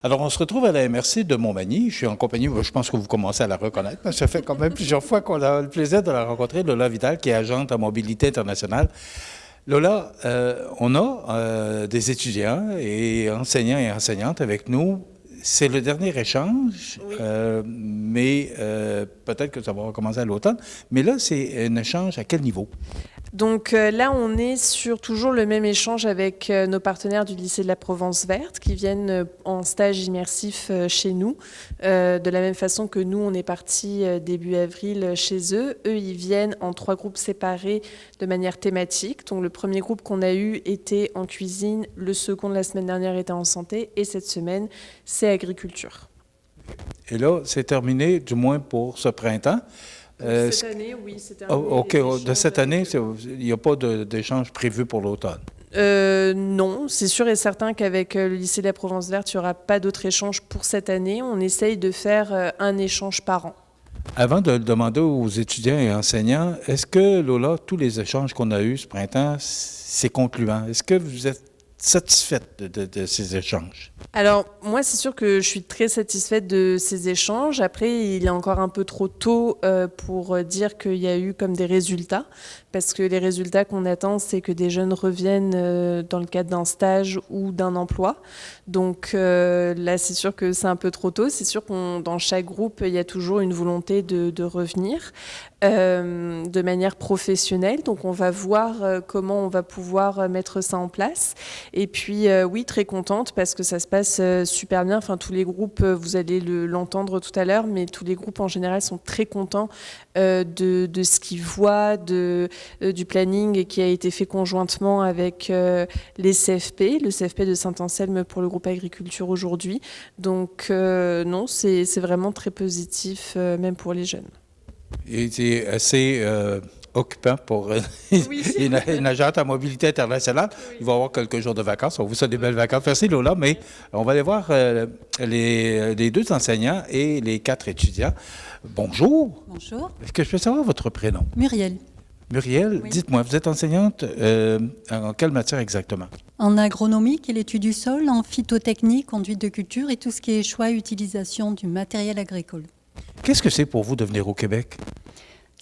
Alors, on se retrouve à la MRC de Montmagny. Je suis en compagnie, je pense que vous commencez à la reconnaître, parce que ça fait quand même plusieurs fois qu'on a le plaisir de la rencontrer, Lola Vidal, qui est agente en mobilité internationale. Lola, on a des étudiants et enseignants et enseignantes avec nous. C'est le dernier échange, Oui. mais peut-être que ça va recommencer à l'automne. Mais là, c'est un échange à quel niveau? Donc là, on est sur toujours le même échange avec nos partenaires du lycée de la Provence Verte qui viennent en stage immersif chez nous. De la même façon que nous, on est parti début avril chez eux. Eux, ils viennent en 3 groupes séparés de manière thématique. Donc le premier groupe qu'on a eu était en cuisine, le second de la semaine dernière était en santé et cette semaine, c'est agriculture. Et là, c'est terminé, du moins pour ce printemps. Cette année, oui, c'est terminé. OK, de cette année, il n'y a pas d'échange prévu pour l'automne. Non, c'est sûr et certain qu'avec le lycée de la Provence Verte, il n'y aura pas d'autres échanges pour cette année. On essaye de faire un échange par an. Avant de le demander aux étudiants et enseignants, est-ce que, Lola, tous les échanges qu'on a eus ce printemps, c'est concluant? Est-ce que vous êtes satisfaite de ces échanges? Alors, moi, c'est sûr que je suis très satisfaite de ces échanges. Après, il est encore un peu trop tôt pour dire qu'il y a eu comme des résultats, parce que les résultats qu'on attend, c'est que des jeunes reviennent dans le cadre d'un stage ou d'un emploi. Donc là, c'est sûr que c'est un peu trop tôt. C'est sûr qu'on dans chaque groupe, il y a toujours une volonté de revenir de manière professionnelle. Donc, on va voir comment on va pouvoir mettre ça en place. Et puis, oui, très contente parce que ça se passe super bien. Enfin, tous les groupes, vous allez l'entendre tout à l'heure, mais tous les groupes en général sont très contents de ce qu'ils voient, du planning qui a été fait conjointement avec les CFP, le CFP de Saint-Anselme pour le groupe agriculture aujourd'hui. Donc, non, c'est vraiment très positif, même pour les jeunes. Et c'est assez occupant pour Oui. une agente en mobilité internationale. Oui. Il va y avoir quelques jours de vacances. On vous souhaite des belles vacances. Merci, Lola. Mais on va aller voir les 2 enseignants et les 4 étudiants. Bonjour. Bonjour. Est-ce que je peux savoir votre prénom? Muriel. Muriel, Oui. dites-moi, vous êtes enseignante en quelle matière exactement? En agronomie, qui est l'étude du sol, en phytotechnie, conduite de culture et tout ce qui est choix et utilisation du matériel agricole. Qu'est-ce que c'est pour vous de venir au Québec?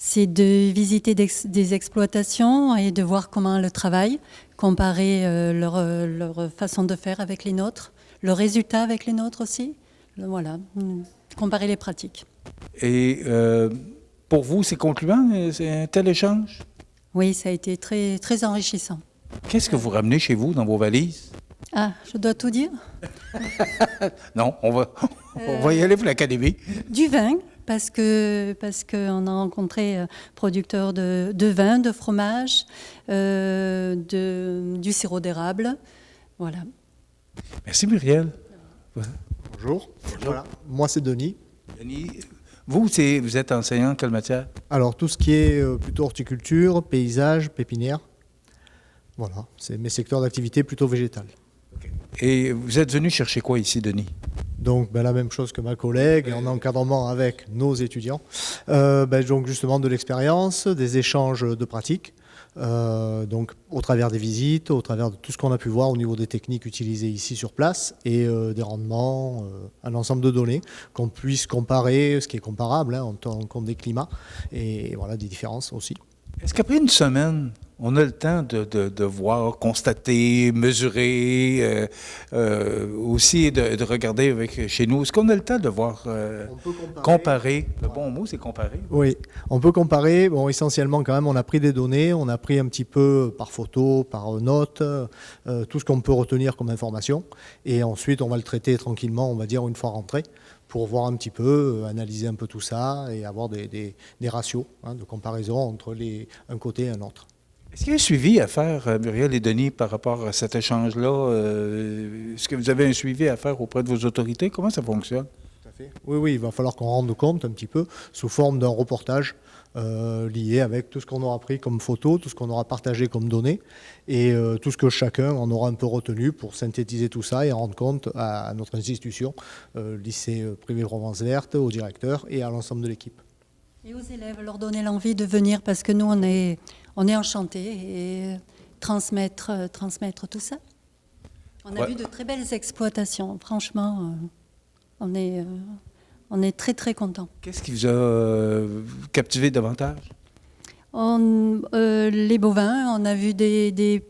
C'est de visiter des exploitations et de voir comment le travail, comparer leur façon de faire avec les nôtres, le résultat avec les nôtres aussi. Voilà, comparer les pratiques. Et pour vous, c'est concluant, c'est un tel échange? Oui, ça a été très, très enrichissant. Qu'est-ce que vous ramenez chez vous dans vos valises? Ah, je dois tout dire? Non, on va y aller pour l'académie. Du vin, parce qu'on a rencontré producteurs de vin, de fromage, du sirop d'érable. Voilà. Merci Muriel. Bonjour. Voilà. Moi, c'est Denis. Denis, vous êtes enseignant en quelle matière? Alors, tout ce qui est plutôt horticulture, paysage, pépinière. Voilà, c'est mes secteurs d'activité plutôt végétales. Et vous êtes venu chercher quoi ici, Denis? Donc, la même chose que ma collègue, en encadrement avec nos étudiants. Donc, justement, de l'expérience, des échanges de pratiques. Donc, au travers des visites, au travers de tout ce qu'on a pu voir au niveau des techniques utilisées ici sur place et des rendements, un ensemble de données qu'on puisse comparer, ce qui est comparable en tenant compte des climats et voilà, des différences aussi. Est-ce qu'après une semaine, on a le temps de voir, constater, mesurer, aussi de regarder chez nous? Est-ce qu'on a le temps de voir, On peut comparer? Le bon mot, c'est comparer. Oui, on peut comparer. Bon, essentiellement, quand même, on a pris des données, on a pris un petit peu par photo, par note, tout ce qu'on peut retenir comme information. Et ensuite, on va le traiter tranquillement, on va dire, une fois rentré, pour voir un petit peu, analyser un peu tout ça et avoir des ratios de comparaison entre un côté et un autre. Est-ce qu'il y a un suivi à faire, Muriel et Denis, par rapport à cet échange-là? Est-ce que vous avez un suivi à faire auprès de vos autorités? Comment ça fonctionne? Tout à fait. Oui, il va falloir qu'on rende compte un petit peu sous forme d'un reportage lié avec tout ce qu'on aura pris comme photos, tout ce qu'on aura partagé comme données et tout ce que chacun en aura un peu retenu pour synthétiser tout ça et rendre compte à notre institution, lycée privé Provence Verte, au directeur et à l'ensemble de l'équipe. Et aux élèves, leur donner l'envie de venir parce que nous, on est enchantés et transmettre tout ça. On a vu de très belles exploitations. Franchement, on est très, très contents. Qu'est-ce qui vous a captivé davantage? Les bovins, on a vu des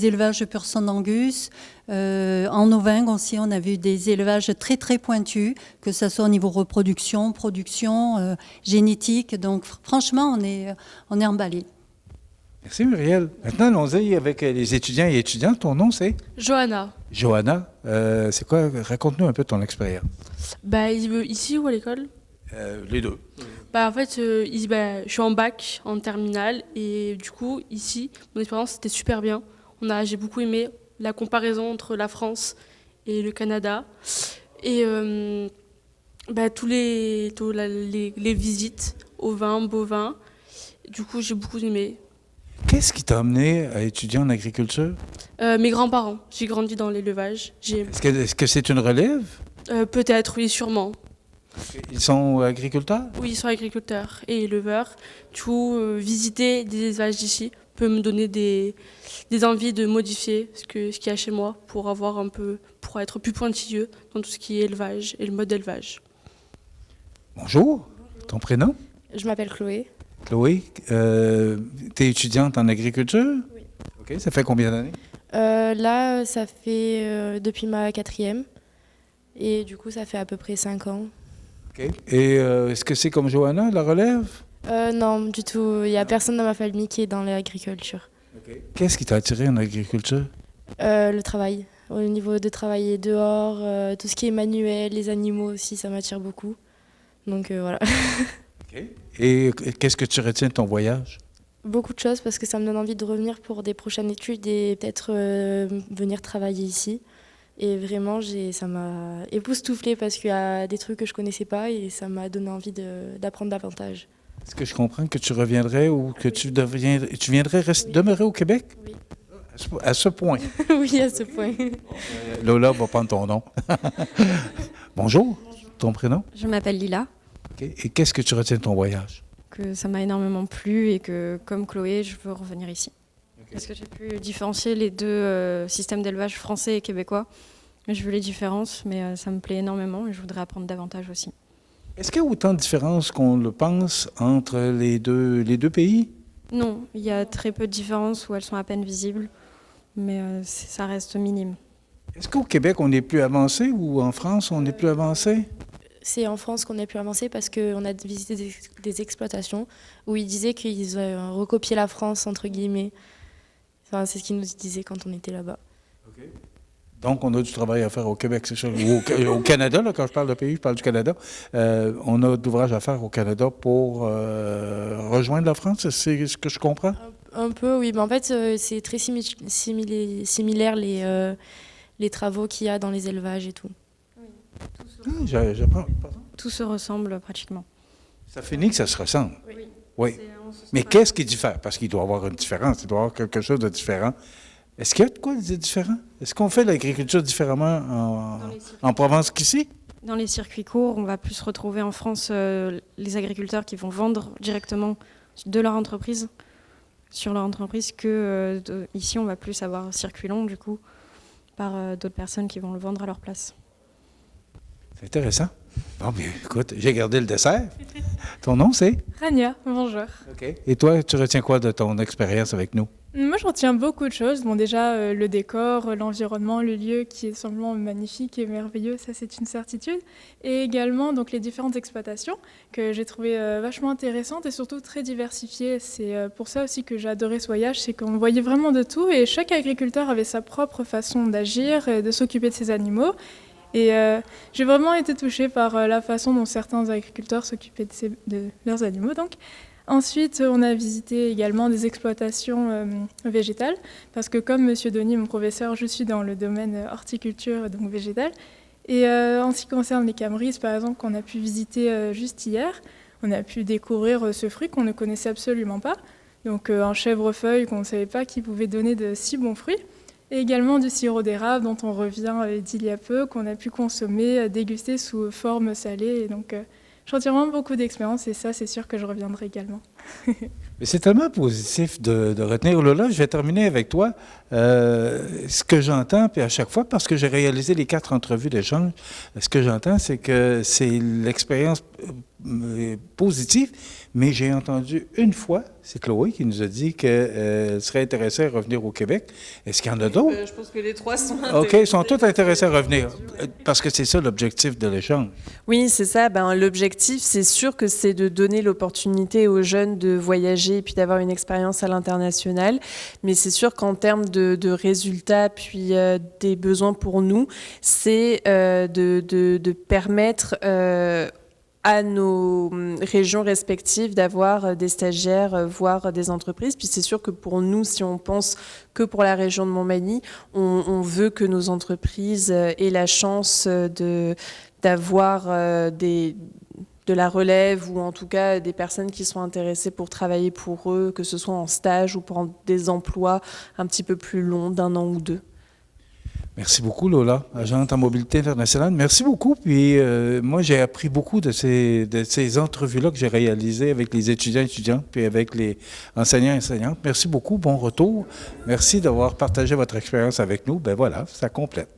élevages de pur sang d'Angus. En ovins aussi, on a vu des élevages très très pointus, que ce soit au niveau reproduction, production, génétique. Donc franchement, on est emballés. Merci Muriel. Maintenant, allons-y avec les étudiants et étudiantes. Ton nom, c'est? Johanna. Johanna. C'est quoi? Raconte-nous un peu ton expérience. Ici ou à l'école? Les deux. En fait, je suis en bac, en terminale, et du coup, ici, mon expérience, c'était super bien. J'ai beaucoup aimé la comparaison entre la France et le Canada, et tous les visites aux vins, bovins. Du coup, j'ai beaucoup aimé. Qu'est-ce qui t'a amené à étudier en agriculture? Mes grands-parents, j'ai grandi dans l'élevage. Est-ce que c'est une relève? Peut-être, oui, sûrement. Ils sont agriculteurs? Oui, ils sont agriculteurs et éleveurs. Du coup, visiter des élevages d'ici peut me donner des envies de modifier ce qu'il y a chez moi pour être plus pointilleux dans tout ce qui est élevage et le mode d'élevage. Bonjour. Ton prénom? Je m'appelle Chloé. Chloé, tu es étudiante en agriculture? Oui. OK. Ça fait combien d'années? Là, ça fait depuis ma 4e. Et du coup, ça fait à peu près 5 ans. OK. Et est-ce que c'est comme Johanna, la relève? Non, du tout. Il n'y a personne dans ma famille qui est dans l'agriculture. OK. Qu'est-ce qui t'a attiré en agriculture? Le travail. Au niveau de travailler dehors, tout ce qui est manuel, les animaux aussi, ça m'attire beaucoup. Donc voilà. OK. Et qu'est-ce que tu retiens de ton voyage? Beaucoup de choses parce que ça me donne envie de revenir pour des prochaines études et peut-être venir travailler ici. Et vraiment, ça m'a époustouflée parce qu'il y a des trucs que je ne connaissais pas et ça m'a donné envie d'apprendre davantage. Est-ce que je comprends que tu reviendrais ou que tu viendrais demeurer au Québec? Oui. À ce point? Oui, à ce point. Lola va prendre ton nom. Bonjour. Ton prénom? Je m'appelle Lila. Okay. Et qu'est-ce que tu retiens de ton voyage? Que ça m'a énormément plu et que, comme Chloé, je veux revenir ici. Okay. Parce que j'ai pu différencier les deux systèmes d'élevage français et québécois. Je veux les différences, mais ça me plaît énormément et je voudrais apprendre davantage aussi. Est-ce qu'il y a autant de différences qu'on le pense entre les deux pays? Non, il y a très peu de différences où elles sont à peine visibles, mais ça reste minime. Est-ce qu'au Québec, on est plus avancé ou en France, on est plus avancé? C'est en France qu'on est plus avancé parce qu'on a visité des exploitations où ils disaient qu'ils ont recopié la France, entre guillemets. Enfin, c'est ce qu'ils nous disaient quand on était là-bas. Okay. Donc, on a du travail à faire au Québec, c'est ça? Ou au Canada, là, quand je parle de pays, je parle du Canada. On a d'ouvrages à faire au Canada pour rejoindre la France, c'est ce que je comprends? Un peu, oui. Mais en fait, c'est très similaire les travaux qu'il y a dans les élevages et tout. J'apprends. Tout se ressemble pratiquement. Ça finit que ça se ressemble. Oui. Oui. Mais qu'est-ce qui diffère? Parce qu'il doit y avoir une différence, il doit y avoir quelque chose de différent. Est-ce qu'il y a de quoi de différent? Est-ce qu'on fait l'agriculture différemment en Provence qu'ici? Dans les circuits courts, on va plus retrouver en France les agriculteurs qui vont vendre directement de leur entreprise, sur leur entreprise, que ici on va plus avoir circuit long, du coup, par d'autres personnes qui vont le vendre à leur place. C'est intéressant. Bon, bien, écoute, j'ai gardé le dessert. Ton nom, c'est? Rania, bonjour. OK. Et toi, tu retiens quoi de ton expérience avec nous? Moi, je retiens beaucoup de choses. Bon, déjà, le décor, l'environnement, le lieu qui est simplement magnifique et merveilleux, ça, c'est une certitude. Et également, donc, les différentes exploitations que j'ai trouvées vachement intéressantes et surtout très diversifiées. C'est pour ça aussi que j'ai adoré ce voyage, c'est qu'on voyait vraiment de tout et chaque agriculteur avait sa propre façon d'agir et de s'occuper de ses animaux. Et j'ai vraiment été touchée par la façon dont certains agriculteurs s'occupaient de leurs animaux. Donc. Ensuite, on a visité également des exploitations végétales, parce que comme M. Denis, mon professeur, je suis dans le domaine horticulture, donc végétale. Et en ce qui concerne les camerises, par exemple, qu'on a pu visiter juste hier, on a pu découvrir ce fruit qu'on ne connaissait absolument pas. Donc un chèvrefeuille qu'on ne savait pas qu'il pouvait donner de si bons fruits. Et également du sirop d'érable dont on revient d'il y a peu, qu'on a pu consommer, déguster sous forme salée. Et donc, je retiens vraiment beaucoup d'expérience et ça, c'est sûr que je reviendrai également. Mais c'est tellement positif de retenir. Lola, je vais terminer avec toi. Ce que j'entends, puis à chaque fois, parce que j'ai réalisé les 4 entrevues d'échange, ce que j'entends, c'est que c'est l'expérience positive, mais j'ai entendu une fois, c'est Chloé qui nous a dit qu'elle serait intéressée à revenir au Québec. Est-ce qu'il y en a d'autres? Je pense que les 3 sont OK, ils sont tous intéressés à revenir, parce que c'est ça l'objectif de l'échange. Oui, c'est ça. L'objectif, c'est sûr que c'est de donner l'opportunité aux jeunes de voyager et puis d'avoir une expérience à l'international. Mais c'est sûr qu'en termes de résultats, puis des besoins pour nous, c'est de permettre à nos régions respectives d'avoir des stagiaires, voire des entreprises. Puis c'est sûr que pour nous, si on pense que pour la région de Montmagny, on veut que nos entreprises aient la chance d'avoir de la relève ou en tout cas des personnes qui sont intéressées pour travailler pour eux, que ce soit en stage ou pour des emplois un petit peu plus longs, d'1 an ou 2. Merci beaucoup, Lola, agente en mobilité internationale. Merci beaucoup. Puis moi, j'ai appris beaucoup de ces entrevues-là que j'ai réalisées avec les étudiants et étudiantes, puis avec les enseignants et enseignantes. Merci beaucoup. Bon retour. Merci d'avoir partagé votre expérience avec nous. Ben voilà, ça complète.